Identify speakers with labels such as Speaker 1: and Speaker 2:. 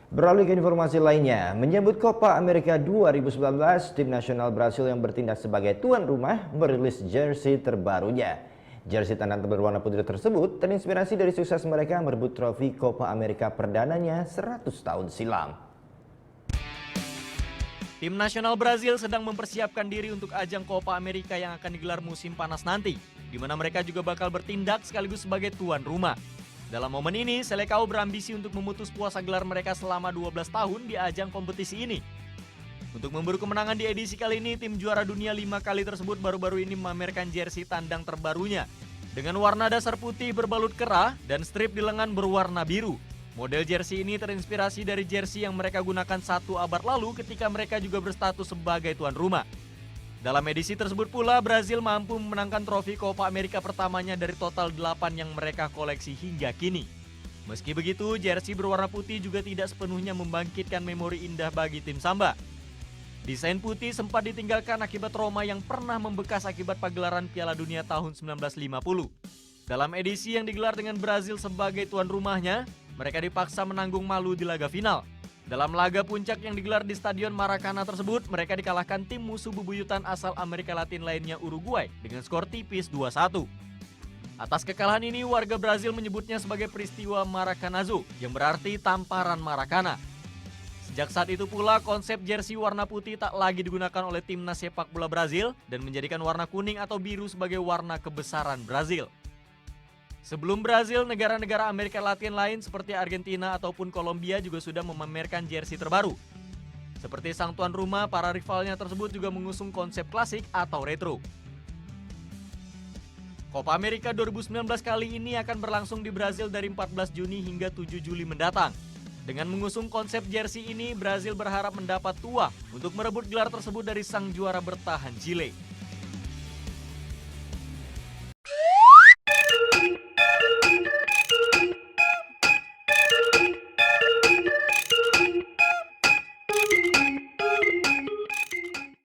Speaker 1: Beralih ke informasi lainnya, menyambut Copa America 2019, tim nasional Brasil yang bertindak sebagai tuan rumah merilis jersey terbarunya. Jersey tangan berwarna putih tersebut terinspirasi dari sukses mereka merebut trofi Copa America perdananya 100 tahun silam.
Speaker 2: Tim nasional Brazil sedang mempersiapkan diri untuk ajang Copa America yang akan digelar musim panas nanti, di mana mereka juga bakal bertindak sekaligus sebagai tuan rumah. Dalam momen ini, Selecao berambisi untuk memutus puasa gelar mereka selama 12 tahun di ajang kompetisi ini. Untuk memburu kemenangan di edisi kali ini, tim juara dunia 5 kali tersebut baru-baru ini memamerkan jersey tandang terbarunya. Dengan warna dasar putih berbalut kera dan strip di lengan berwarna biru. Model jersey ini terinspirasi dari jersey yang mereka gunakan 1 abad lalu ketika mereka juga berstatus sebagai tuan rumah. Dalam edisi tersebut pula, Brazil mampu memenangkan trofi Copa America pertamanya dari total 8 yang mereka koleksi hingga kini. Meski begitu, jersey berwarna putih juga tidak sepenuhnya membangkitkan memori indah bagi tim Samba. Desain putih sempat ditinggalkan akibat trauma yang pernah membekas akibat pagelaran Piala Dunia tahun 1950. Dalam edisi yang digelar dengan Brazil sebagai tuan rumahnya, mereka dipaksa menanggung malu di laga final. Dalam laga puncak yang digelar di Stadion Maracana tersebut, mereka dikalahkan tim musuh bebuyutan asal Amerika Latin lainnya Uruguay dengan skor tipis 2-1. Atas kekalahan ini, warga Brazil menyebutnya sebagai peristiwa Maracanazo, yang berarti tamparan Maracana. Sejak saat itu pula, konsep jersey warna putih tak lagi digunakan oleh timnas sepak bola Brazil dan menjadikan warna kuning atau biru sebagai warna kebesaran Brazil. Sebelum Brazil, negara-negara Amerika Latin lain seperti Argentina ataupun Kolombia juga sudah memamerkan jersey terbaru. Seperti sang tuan rumah, para rivalnya tersebut juga mengusung konsep klasik atau retro. Copa America 2019 kali ini akan berlangsung di Brazil dari 14 Juni hingga 7 Juli mendatang. Dengan mengusung konsep jersey ini, Brazil berharap mendapat tuah untuk merebut gelar tersebut dari sang juara bertahan Chile.